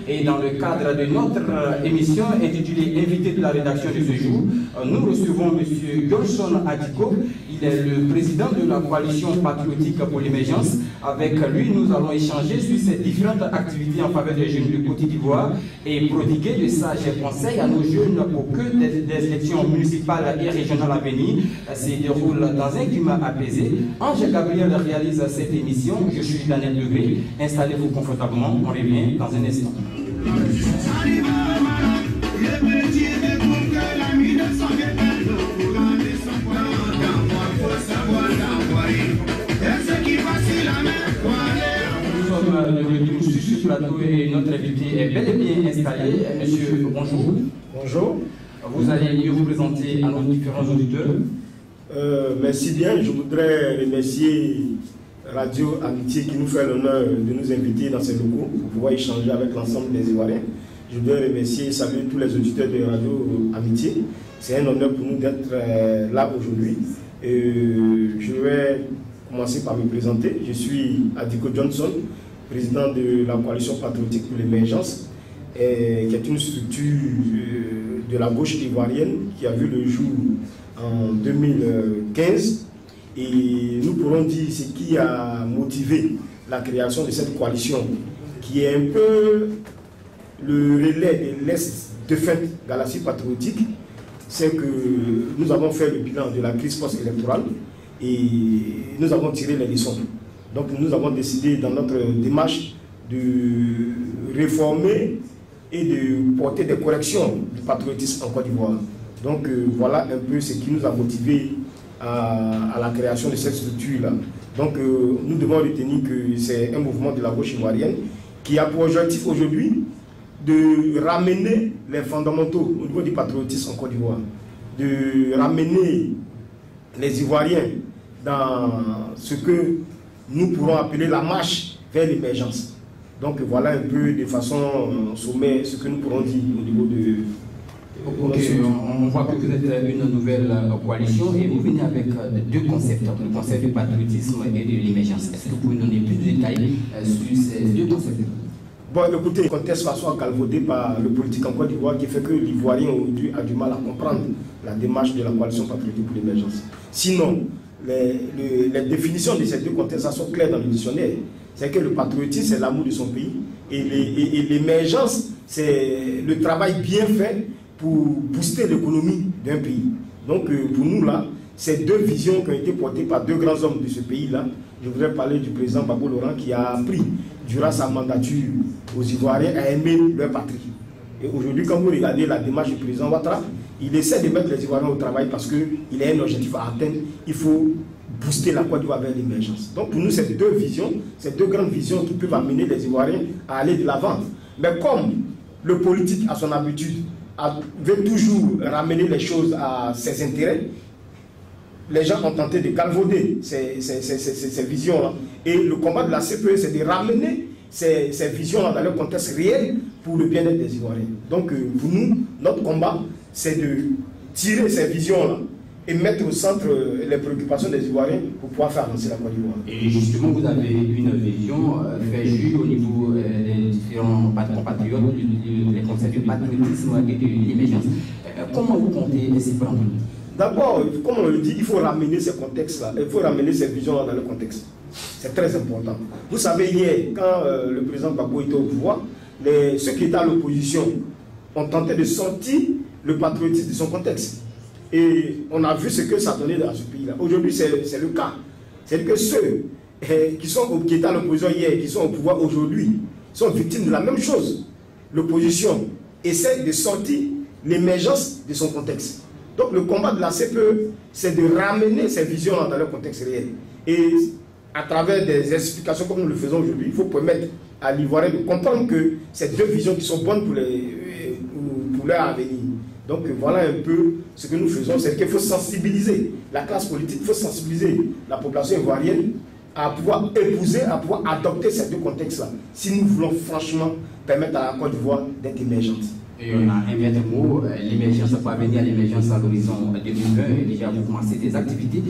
Et dans le cadre de notre émission intitulée Invité de la rédaction de ce jour, nous recevons M. Johnson Adiko. Il est le président de la coalition patriotique pour l'émergence. Avec lui, nous allons échanger sur ces différentes activités en faveur des jeunes de Côte d'Ivoire et prodiguer de sages conseils à nos jeunes pour que des élections municipales et régionales à venir se déroulent dans un climat apaisé. Ange Gabriel réalise cette émission. Je suis Daniel Degré. Installez-vous confortablement. On revient dans un instant. Nous sommes de retour sur ce plateau et notre invité est bel et bien installé. Monsieur, bonjour. Bonjour. Vous allez mieux vous présenter à nos différents auditeurs. Merci bien. Je voudrais remercier Radio Amitié qui nous fait l'honneur de nous inviter dans ces locaux pour pouvoir échanger avec l'ensemble des Ivoiriens. Je voudrais remercier et saluer tous les auditeurs de Radio Amitié. C'est un honneur pour nous d'être là aujourd'hui. Je vais commencer par me présenter. Je suis Adiko Johnson, président de la coalition patriotique pour l'émergence, qui est une structure de la gauche ivoirienne qui a vu le jour en 2015. Et nous pourrons dire ce qui a motivé la création de cette coalition, qui est un peu le relais de l'Est de fait Galaxie patriotique. C'est que nous avons fait le bilan de la crise post-électorale et nous avons tiré les leçons. Donc nous avons décidé dans notre démarche de réformer et de porter des corrections du patriotisme en Côte d'Ivoire. Donc voilà un peu ce qui nous a motivés à la création de cette structure-là. Donc nous devons retenir que c'est un mouvement de la gauche ivoirienne qui a pour objectif aujourd'hui de ramener les fondamentaux au niveau du patriotisme en Côte d'Ivoire, de ramener les Ivoiriens dans ce que nous pourrons appeler la marche vers l'émergence. Donc voilà un peu de façon sommaire ce que nous pourrons dire au niveau de... Ok, on voit que vous êtes une nouvelle coalition et vous venez avec deux concepts, le concept du patriotisme et de l'émergence. Est-ce que vous pouvez nous donner plus de détails sur ces deux concepts? Bon, écoutez, le contexte va soit galvaudé par le politique en Côte d'Ivoire qui fait que l'Ivoirien aujourd'hui a du mal à comprendre la démarche de la coalition patriotique pour l'émergence. Sinon, les définitions de ces deux contextes sont claires dans le dictionnaire. C'est que le patriotisme, c'est l'amour de son pays et l'émergence, c'est le travail bien fait pour booster l'économie d'un pays. Donc pour nous là, ces deux visions qui ont été portées par deux grands hommes de ce pays-là, je voudrais parler du président Gbagbo Laurent qui a appris durant sa mandature aux Ivoiriens à aimer leur patrie. Et aujourd'hui, quand vous regardez la démarche du président Ouattara, il essaie de mettre les Ivoiriens au travail parce qu'il a un objectif à atteindre. Il faut booster la Côte d'Ivoire vers l'émergence. Donc pour nous, c'est deux visions, ces deux grandes visions qui peuvent amener les Ivoiriens à aller de l'avant. Mais comme le politique a son habitude, veut toujours ramener les choses à ses intérêts, les gens ont tenté de galvauder ces visions-là. Et le combat de la CPE, c'est de ramener ces visions-là dans leur contexte réel pour le bien-être des Ivoiriens. Donc pour nous, notre combat, c'est de tirer ces visions-là et mettre au centre les préoccupations des Ivoiriens pour pouvoir faire avancer la Côte d'Ivoire. Et justement, vous avez une vision fait jus au niveau des différents compatriotes, les concepts du patriotisme et de l'émergence. Comment vous comptez s'y prendre? D'abord, comme on le dit, il faut ramener ces contextes-là, il faut ramener ces visions-là dans le contexte. C'est très important. Vous savez, hier, quand le président Gbagbo était au pouvoir, ceux qui étaient à l'opposition ont tenté de sortir le patriotisme de son contexte. Et on a vu ce que ça donnait dans ce pays-là. Aujourd'hui, c'est le cas. C'est-à-dire que ceux qui étaient à l'opposition hier, qui sont au pouvoir aujourd'hui, sont victimes de la même chose. L'opposition essaie de sortir l'émergence de son contexte. Donc le combat de la CPE, c'est de ramener ces visions dans leur contexte réel. Et à travers des explications comme nous le faisons aujourd'hui, il faut permettre à l'Ivoirien de comprendre que ces deux visions qui sont bonnes pour leur avenir. Donc voilà un peu ce que nous faisons, c'est qu'il faut sensibiliser la classe politique, il faut sensibiliser la population ivoirienne à pouvoir épouser, à pouvoir adopter ces deux contextes-là, si nous voulons franchement permettre à la Côte d'Ivoire d'être émergente. Et on a un bien de mots, l'émergence, pour venir à l'émergence à l'horizon 2020, et déjà vous commencez des activités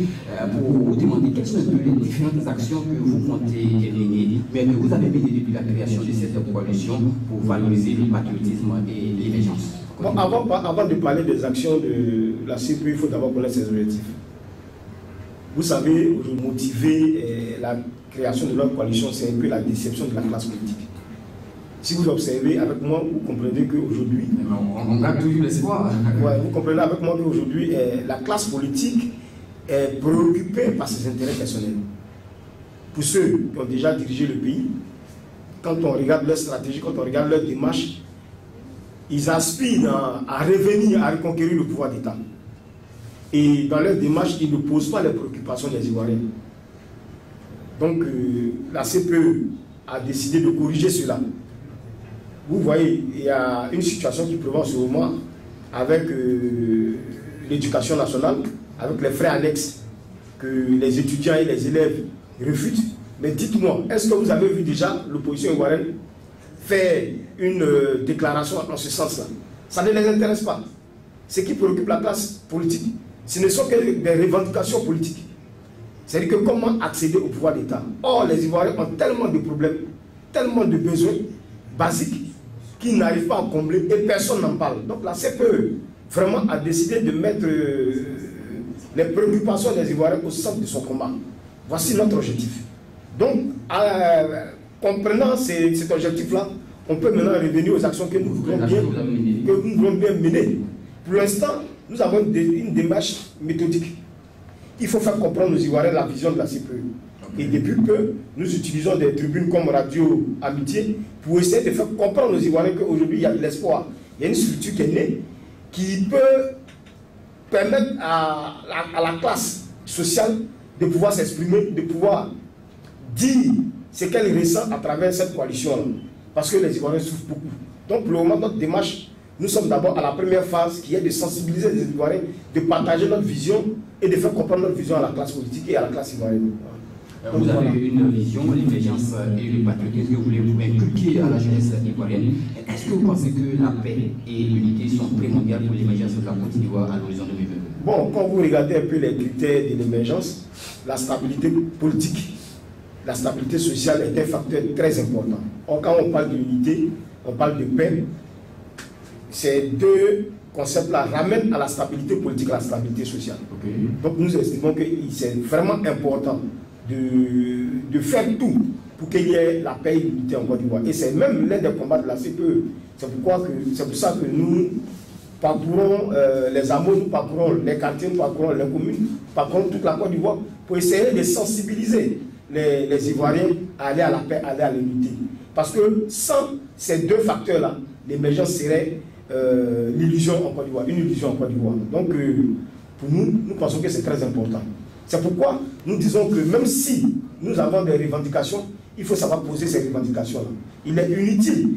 pour vous demander quelles sont les différentes actions que vous comptez mener, mais que vous avez menées depuis la création de cette coalition pour valoriser le patriotisme et l'émergence. Bon, avant de parler des actions de la CPE, il faut d'abord connaître ses objectifs. Vous savez, motiver la création de notre coalition, c'est un peu la déception de la classe politique. Si vous observez avec moi, vous comprenez qu'aujourd'hui... On garde toujours l'espoir. Ouais, vous comprenez avec moi qu'aujourd'hui, la classe politique est préoccupée par ses intérêts personnels. Pour ceux qui ont déjà dirigé le pays, quand on regarde leur stratégie, quand on regarde leur démarche, ils aspirent à revenir, à reconquérir le pouvoir d'État. Et dans leur démarche, ils ne posent pas les préoccupations des Ivoiriens. Donc, la CPE a décidé de corriger cela. Vous voyez, il y a une situation qui prévaut en ce moment avec l'éducation nationale, avec les frais annexes que les étudiants et les élèves refutent. Mais dites-moi, est-ce que vous avez vu déjà l'opposition ivoirienne faire une déclaration en ce sens-là? Ça ne les intéresse pas. Ce qui préoccupe la classe politique, ce ne sont que des revendications politiques. C'est-à-dire que comment accéder au pouvoir d'État. Or, les Ivoiriens ont tellement de problèmes, tellement de besoins basiques qu'ils n'arrivent pas à combler et personne n'en parle. Donc la CPE vraiment a décidé de mettre les préoccupations des Ivoiriens au centre de son combat. Voici notre objectif. Donc, comprenant cet objectif-là, on peut maintenant revenir aux actions que nous voulons bien mener. Pour l'instant, nous avons une démarche méthodique. Il faut faire comprendre aux Ivoiriens la vision de la CPE. Et depuis que nous utilisons des tribunes comme Radio Amitié pour essayer de faire comprendre aux Ivoiriens qu'aujourd'hui il y a de l'espoir. Il y a une structure qui est née qui peut permettre à la classe sociale de pouvoir s'exprimer, de pouvoir dire ce qu'elle ressent à travers cette coalition-là. Parce que les Ivoiriens souffrent beaucoup. Donc pour le moment, notre démarche, nous sommes d'abord à la première phase qui est de sensibiliser les Ivoiriens, de partager notre vision et de faire comprendre notre vision à la classe politique et à la classe ivoirienne. Vous avez une vision, l'émergence et le patriotisme que vous voulez vous inculquer à la jeunesse ivoirienne. Est-ce que vous pensez que la paix et l'unité sont primordiales pour l'émergence de la Côte d'Ivoire à l'horizon 2020? Bon, quand vous regardez un peu les critères de l'émergence, la stabilité politique, la stabilité sociale est un facteur très important. Or, quand on parle d'unité, on parle de paix, ces deux concepts-là ramènent à la stabilité politique, à la stabilité sociale. Okay. Donc nous estimons que c'est vraiment important de faire tout pour qu'il y ait la paix et l'unité en Côte d'Ivoire. Et c'est même l'un des combats de la CPE. C'est pour ça que nous parcourons les hameaux, nous parcourons les quartiers, nous parcourons les communes, nous parcourons toute la Côte d'Ivoire pour essayer de sensibiliser les Ivoiriens à aller à la paix, à aller à l'unité. Parce que sans ces deux facteurs-là, l'émergence serait l'illusion en Côte d'Ivoire, une illusion en Côte d'Ivoire. Donc pour nous, nous pensons que c'est très important. C'est pourquoi nous disons que même si nous avons des revendications, il faut savoir poser ces revendications-là. Il est inutile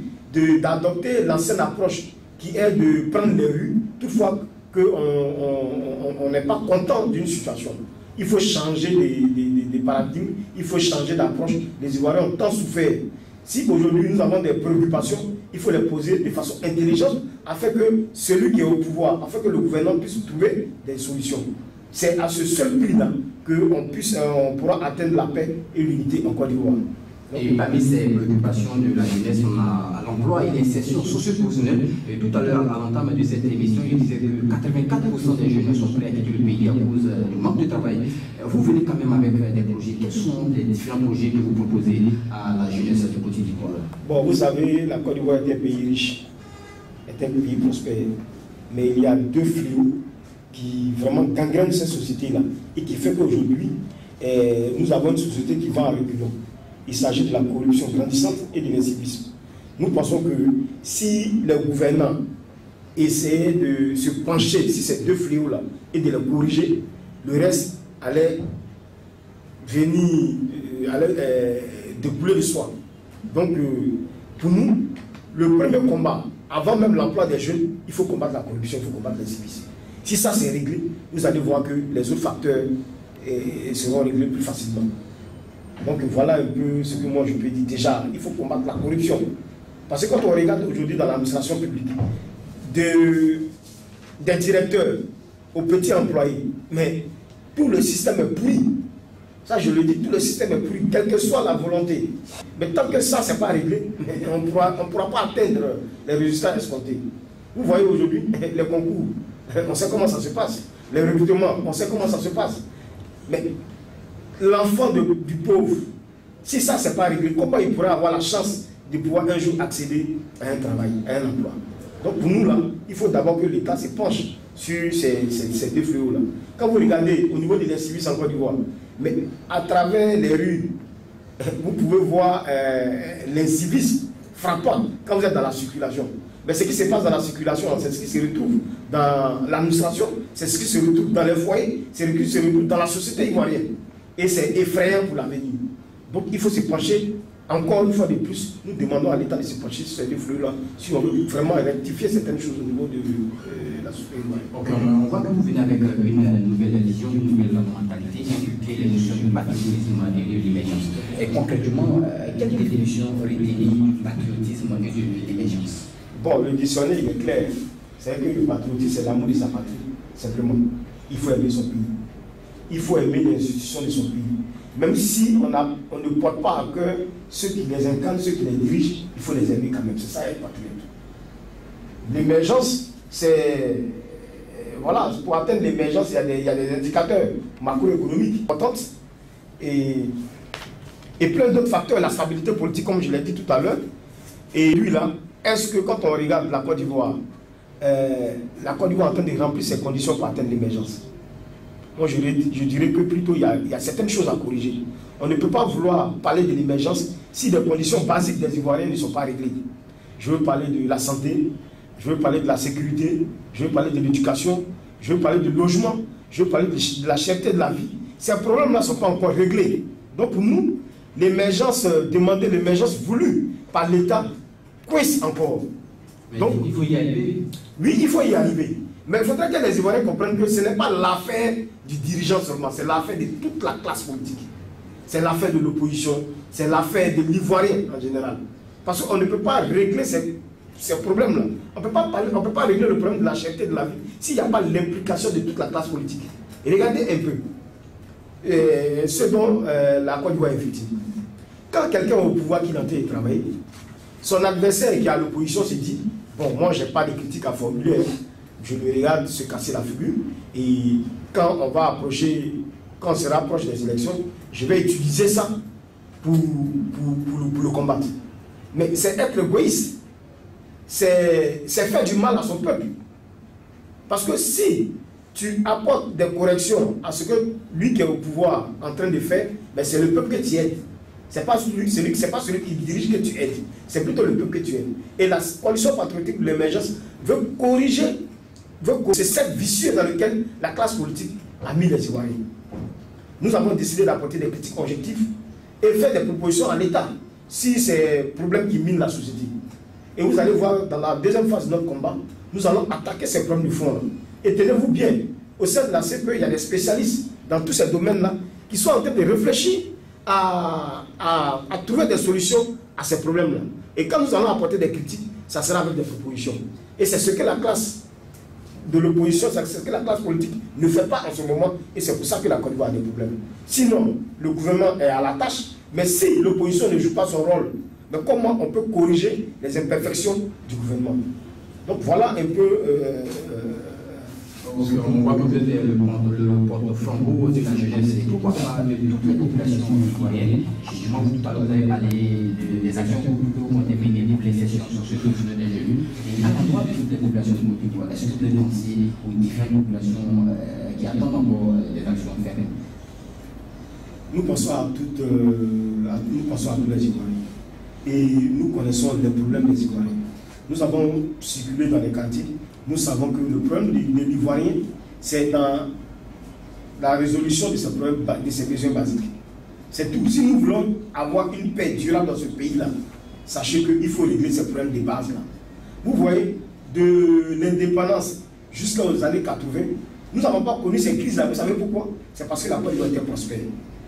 d'adopter l'ancienne approche qui est de prendre les rues toutefois qu'on n'est pas content d'une situation. Il faut changer des paradigmes, il faut changer d'approche. Les Ivoiriens ont tant souffert. Si aujourd'hui nous avons des préoccupations, il faut les poser de façon intelligente afin que celui qui est au pouvoir, afin que le gouvernement puisse trouver des solutions. C'est à ce seul prix-là qu'on pourra atteindre la paix et l'unité en Côte d'Ivoire. Et parmi ces préoccupations de la jeunesse, on a l'emploi et l'insertion socio-professionnelle. Tout à l'heure, à l'entame de cette émission, je disais que 84% des jeunes sont prêts à quitter le pays à cause du manque de travail. Vous venez quand même avec des projets. Quels sont les différents projets que vous proposez à la jeunesse de Côte d'Ivoire? Bon, vous savez, la Côte d'Ivoire est un pays riche, est un pays prospère. Mais il y a deux fléaux qui vraiment gangrènent cette société-là et qui fait qu'aujourd'hui, nous avons une société qui va en reculons. Il s'agit de la corruption grandissante et de l'incivisme. Nous pensons que si les gouvernants essayaient de se pencher sur ces deux fléaux-là et de les corriger, le reste allait venir, découler de soi. Donc, pour nous, le premier combat, avant même l'emploi des jeunes, il faut combattre la corruption, il faut combattre l'incivisme. Si ça c'est réglé, vous allez voir que les autres facteurs seront réglés plus facilement. Donc voilà un peu ce que moi je peux dire. Déjà, il faut combattre la corruption. Parce que quand on regarde aujourd'hui dans l'administration publique, des directeurs aux petits employés, mais tout le système est pourri. Ça je le dis, tout le système est pourri, quelle que soit la volonté. Mais tant que ça, c'est pas réglé, on ne pourra pas atteindre les résultats escomptés. Vous voyez aujourd'hui les concours, on sait comment ça se passe. Les recrutements, on sait comment ça se passe. Mais l'enfant du pauvre, si ça c'est pas réglé, comment il pourrait avoir la chance de pouvoir un jour accéder à un travail, à un emploi? Donc pour nous là, il faut d'abord que l'État se penche sur ces deux fléaux là. Quand vous regardez au niveau de l'incivisme en Côte d'Ivoire, mais à travers les rues, vous pouvez voir l'incivisme frappant quand vous êtes dans la circulation. Mais ce qui se passe dans la circulation, c'est ce qui se retrouve dans l'administration, c'est ce qui se retrouve dans les foyers, c'est ce qui se retrouve dans la société ivoirienne. Et c'est effrayant pour l'avenir. Donc il faut se pencher, encore une fois de plus, nous demandons à l'État de se pencher sur ces deux flux-là, si on veut vraiment rectifier certaines choses au niveau de la société ivoirienne. Ok, on voit que vous venez avec une nouvelle vision, une nouvelle mentalité, inculquer les notions du patriotisme et de l'émergence. Et concrètement, quelle définition aurait-il du patriotisme et de l'émergence? Bon, le dictionnaire il est clair. C'est que le patriotisme, c'est l'amour de sa patrie, simplement. Il faut aimer son pays. Il faut aimer les institutions de son pays. Même si on ne porte pas à cœur ceux qui les incarnent, ceux qui les dirigent, il faut les aimer quand même. C'est ça être patriote. L'émergence, c'est... Voilà, pour atteindre l'émergence, il y a des indicateurs macroéconomiques importants et plein d'autres facteurs, la stabilité politique, comme je l'ai dit tout à l'heure. Et lui là, est-ce que quand on regarde la Côte d'Ivoire, la Côte d'Ivoire est en train de remplir ses conditions pour atteindre l'émergence? Moi, je dirais que plutôt, il y a certaines choses à corriger. On ne peut pas vouloir parler de l'émergence si les conditions basiques des Ivoiriens ne sont pas réglées. Je veux parler de la santé, je veux parler de la sécurité, je veux parler de l'éducation, je veux parler du logement, je veux parler de la cherté de la vie. Ces problèmes-là ne sont pas encore réglés. Donc pour nous, l'émergence, demander l'émergence voulue par l'État, coince encore. Donc, il faut y arriver. Oui, il faut y arriver. Mais il faudrait que les Ivoiriens comprennent que ce n'est pas l'affaire du dirigeant seulement, c'est l'affaire de toute la classe politique. C'est l'affaire de l'opposition, c'est l'affaire de l'Ivoirien en général. Parce qu'on ne peut pas régler ces problèmes-là. On ne peut pas régler le problème de la cherté de la vie s'il n'y a pas l'implication de toute la classe politique. Et regardez un peu ce dont la Côte d'Ivoire est victime. Quand quelqu'un au pouvoir qui n'entend pas travailler, son adversaire qui est à l'opposition se dit, bon, moi je n'ai pas de critiques à formuler, je le regarde se casser la figure, et quand on va approcher, quand on se rapproche des élections, je vais utiliser ça pour le combattre. Mais c'est être égoïste, c'est faire du mal à son peuple. Parce que si tu apportes des corrections à ce que lui qui est au pouvoir en train de faire, ben c'est le peuple que tu aides. Ce n'est pas celui qui dirige que tu aides, c'est plutôt le peuple que tu aides. Et la coalition patriotique de l'émergence veut corriger c'est cette vicieux dans laquelle la classe politique a mis les Ivoiriens. Nous avons décidé d'apporter des critiques objectives et faire des propositions à l'État si c'est un problème qui mine la société. Et vous allez voir dans la deuxième phase de notre combat, nous allons attaquer ces problèmes du fond. Et tenez-vous bien, au sein de la CPE, il y a des spécialistes dans tous ces domaines-là qui sont en train de réfléchir à trouver des solutions à ces problèmes-là. Et quand nous allons apporter des critiques, ça sera avec des propositions. Et c'est ce que la classe de l'opposition, c'est ce que la classe politique ne fait pas en ce moment, et c'est pour ça que la Côte d'Ivoire a des problèmes. Sinon, le gouvernement est à la tâche, mais si l'opposition ne joue pas son rôle, mais comment on peut corriger les imperfections du gouvernement? Donc voilà un peu... on voit que vous êtes le porte-flambeau de la jeunesse. Et pourquoi pas de toutes les populations ivoiriennes? Justement, vous avez parlé des actions que ont été menées pour les sessions sur ce que vous venez de dire. Et à l'endroit de toutes les populations de Côte d'Ivoire, est-ce que vous avez pensé aux différentes populations qui attendent encore des actions à faire? Nous pensons à tous les Ivoiriens. Et nous connaissons les problèmes des Ivoiriens. Nous avons circulé dans les quartiers. Nous savons que le problème de l'Ivoirien, c'est dans la résolution de ces besoins basiques. C'est tout. Si nous voulons avoir une paix durable dans ce pays-là, sachez qu'il faut régler ces problèmes de base-là. Vous voyez, de l'indépendance jusqu'aux années 80, nous n'avons pas connu ces crises-là. Vous savez pourquoi? C'est parce que la Côte d'Ivoire était prospère.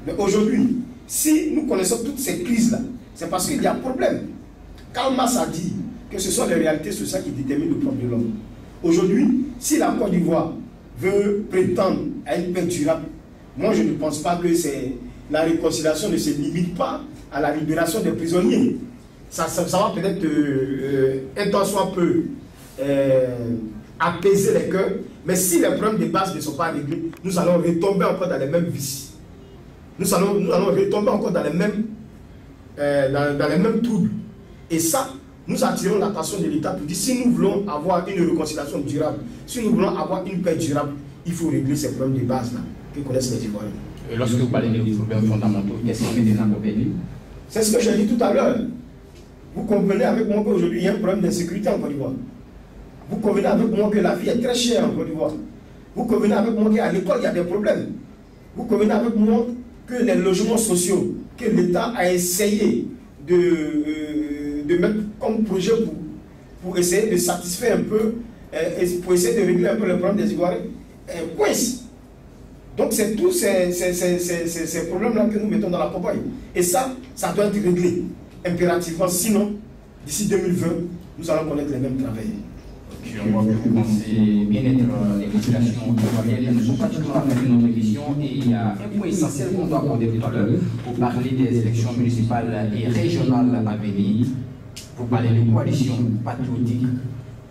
Mais aujourd'hui, si nous connaissons toutes ces crises-là, c'est parce qu'il y a un problème. Karl Marx a dit que ce sont les réalités sociales qui déterminent le propre de l'homme. Aujourd'hui, si la Côte d'Ivoire veut prétendre à une paix durable, moi je ne pense pas que la réconciliation ne se limite pas à la libération des prisonniers. Ça va peut-être un temps soit peu apaiser les cœurs, mais si les problèmes de base ne sont pas réglés, nous allons retomber encore dans les mêmes vices. Nous allons retomber encore dans les mêmes troubles. Et ça, nous attirons l'attention de l'État pour dire si nous voulons avoir une réconciliation durable, si nous voulons avoir une paix durable, il faut régler ces problèmes de base là que connaissent les Ivoiriens. Et lorsque vous parlez des problèmes fondamentaux, qu'est-ce qu'on met des accompagner? C'est ce que j'ai dit tout à l'heure. Vous convenez avec moi qu'aujourd'hui il y a un problème d'insécurité en Côte d'Ivoire. Vous convenez avec moi que la vie est très chère en Côte d'Ivoire. Vous convenez avec moi qu'à l'école il y a des problèmes. Vous convenez avec moi que les logements sociaux que l'État a essayé de mettre comme projet pour essayer de satisfaire un peu, pour essayer de régler un peu le problème des Ivoiriens, coince. Donc c'est tous ces problèmes-là que nous mettons dans la campagne. Et ça doit être réglé impérativement. Sinon, d'ici 2020, nous allons connaître les mêmes travails. Je vois que vous pensez bien être les populations ivoiriennes ne sont pas tout à fait notre émission et il y a un point essentiel qu'on doit aborder tout à l'heure pour parler des élections municipales et régionales à venir. Vous parlez de coalition patriotique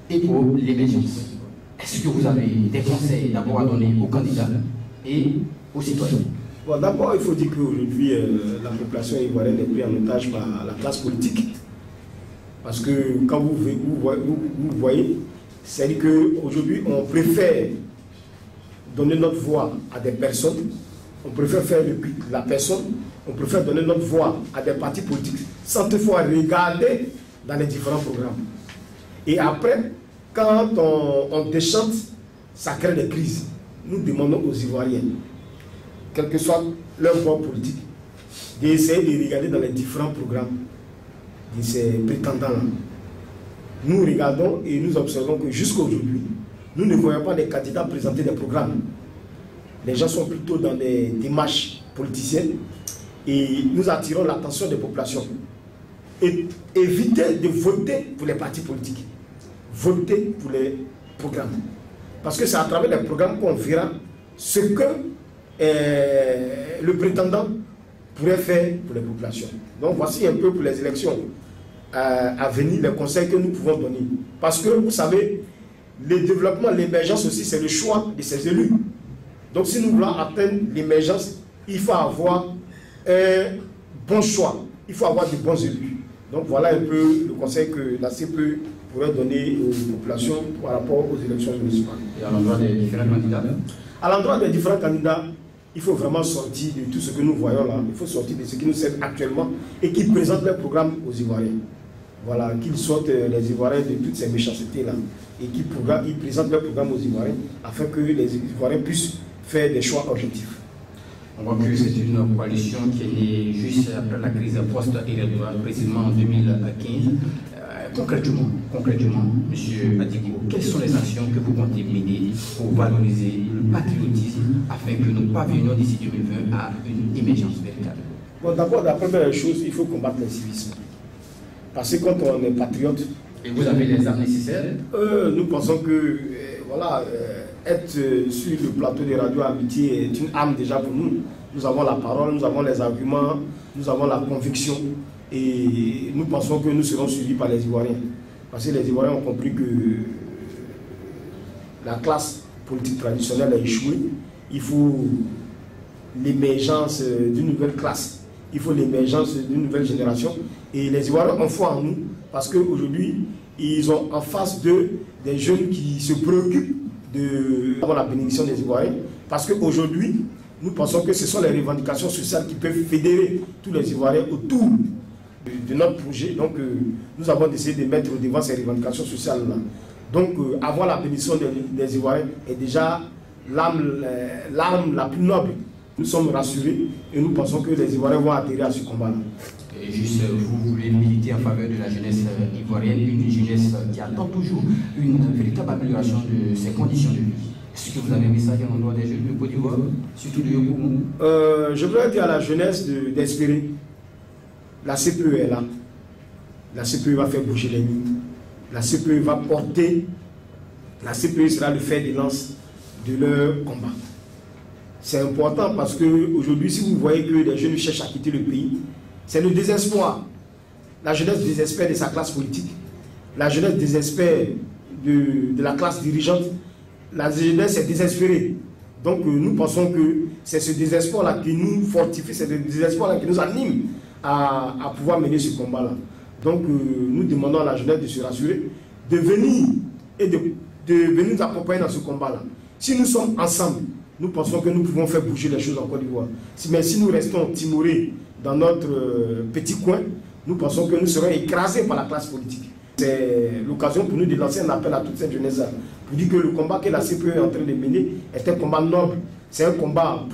et pour l'émergence. Est-ce que vous avez des conseils d'abord à donner aux candidats et aux citoyens? Bon, d'abord, il faut dire qu'aujourd'hui, la population ivoirienne est prise en otage par la classe politique. Parce que quand vous voyez, c'est qu'aujourd'hui, on préfère donner notre voix à des personnes, on préfère faire la personne, on préfère donner notre voix à des partis politiques, sans toutefois regarder dans les différents programmes. Et après, quand on déchante, ça crée des crises. Nous demandons aux Ivoiriens, quel que soit leur voie politique, d'essayer de regarder dans les différents programmes de ces prétendants-là. Nous regardons et nous observons que jusqu'à aujourd'hui, nous ne voyons pas des candidats présenter des programmes. Les gens sont plutôt dans des démarches politiciennes et nous attirons l'attention des populations. Et éviter de voter pour les partis politiques. Voter pour les programmes. Parce que c'est à travers les programmes qu'on verra ce que le prétendant pourrait faire pour les populations. Donc voici un peu pour les élections à venir, les conseils que nous pouvons donner. Parce que vous savez, le développement, l'émergence aussi, c'est le choix de ces élus. Donc si nous voulons atteindre l'émergence, il faut avoir un bon choix. Il faut avoir de bons élus. Donc voilà un peu le conseil que la CPE pourrait donner aux populations par rapport aux élections municipales. Et à l'endroit des différents candidats? À l'endroit des différents candidats, il faut vraiment sortir de tout ce que nous voyons là. Il faut sortir de ce qui nous sert actuellement et qui présente leur programme aux Ivoiriens. Voilà, qu'ils sortent les Ivoiriens de toutes ces méchancetés-là et qu'ils présentent leur programme aux Ivoiriens afin que les Ivoiriens puissent faire des choix objectifs. On voit que c'est une coalition qui est née juste après la crise post-électorale, précisément en 2015. Concrètement, M. Adiko, quelles sont les actions que vous comptez mener pour valoriser le patriotisme afin que nous parvenions d'ici 2020 à une émergence véritable? Bon, d'abord, la première chose, il faut combattre l'incivisme. Parce que quand on est patriote... Et vous avez les armes nécessaires? Nous pensons que, voilà, être sur le plateau de Radio Amitié est une arme déjà pour nous. Nous avons la parole, nous avons les arguments, nous avons la conviction. Et nous pensons que nous serons suivis par les Ivoiriens. Parce que les Ivoiriens ont compris que la classe politique traditionnelle a échoué. Il faut l'émergence d'une nouvelle classe. Il faut l'émergence d'une nouvelle génération. Et les Ivoiriens ont foi en nous. Parce qu'aujourd'hui, ils ont en face d'eux des jeunes qui se préoccupent d'avoir la bénédiction des Ivoiriens. Parce qu'aujourd'hui, nous pensons que ce sont les revendications sociales qui peuvent fédérer tous les Ivoiriens autour de notre projet. Donc nous avons décidé de mettre devant ces revendications sociales-là. Donc avoir la bénédiction des Ivoiriens est déjà l'arme la plus noble. Nous sommes rassurés et nous pensons que les Ivoiriens vont atterrir à ce combat-là. Et juste, vous voulez militer en faveur de la jeunesse ivoirienne, une jeunesse qui attend toujours une véritable amélioration de ses conditions de vie. Est-ce que vous avez un message à l'endroit des jeunes de Côte d'Ivoire, surtout de Yopougon? Je voudrais dire à la jeunesse d'espérer. La CPE est là. La CPE va faire bouger les lignes. La CPE va porter. La CPE sera le fer de lance de leur combat. C'est important parce qu'aujourd'hui, si vous voyez que les jeunes cherchent à quitter le pays, c'est le désespoir. La jeunesse désespère de sa classe politique. La jeunesse désespère de la classe dirigeante. La jeunesse est désespérée. Donc nous pensons que c'est ce désespoir-là qui nous fortifie, c'est ce désespoir-là qui nous anime à pouvoir mener ce combat-là. Donc nous demandons à la jeunesse de se rassurer, de venir et de venir nous accompagner dans ce combat-là. Si nous sommes ensemble, nous pensons que nous pouvons faire bouger les choses en Côte d'Ivoire. Mais si nous restons timorés dans notre petit coin, nous pensons que nous serons écrasés par la classe politique. C'est l'occasion pour nous de lancer un appel à toute cette jeunesse pour dire que le combat que la CPE est en train de mener est un combat noble. C'est un combat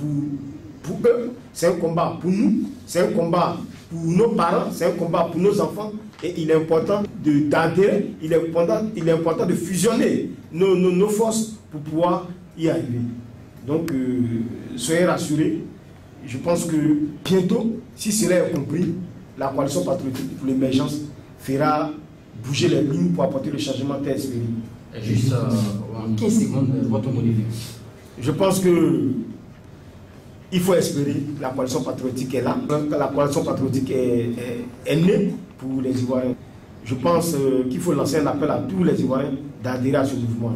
pour eux, c'est un combat pour nous, c'est un combat pour nos parents, c'est un combat pour nos enfants. Et il est important d'adhérer, il est important de fusionner nos forces pour pouvoir y arriver. Donc, soyez rassurés. Je pense que bientôt, si cela est compris, la coalition patriotique pour l'émergence fera bouger les lignes pour apporter le changement tel espéré. Juste en 15 secondes, votre mot de fin. Je pense que il faut espérer. La coalition patriotique est là. La coalition patriotique est née pour les Ivoiriens. Je pense qu'il faut lancer un appel à tous les Ivoiriens d'adhérer à ce mouvement.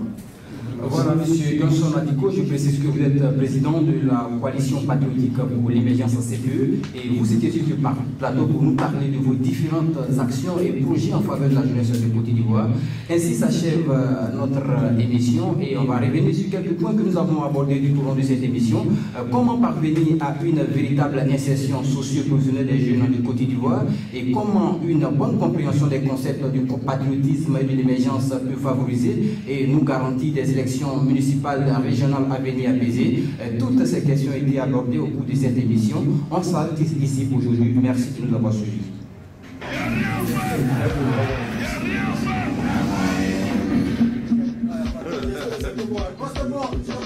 Voilà, M. Johnson Adiko, je précise que vous êtes président de la coalition patriotique pour l'émergence CPE et vous étiez sur ce plateau pour nous parler de vos différentes actions et projets en faveur de la jeunesse de Côte d'Ivoire. Ainsi s'achève notre émission et on va revenir sur quelques points que nous avons abordés tout au long de cette émission. Comment parvenir à une véritable insertion socio-professionnelle des jeunes de Côte d'Ivoire et comment une bonne compréhension des concepts du patriotisme et de l'émergence peut favoriser et nous garantir des élections municipales, régionales à venir apaisées. Toutes ces questions ont été abordées au cours de cette émission. On s'arrête ici pour aujourd'hui. Merci de nous avoir suivis. Basta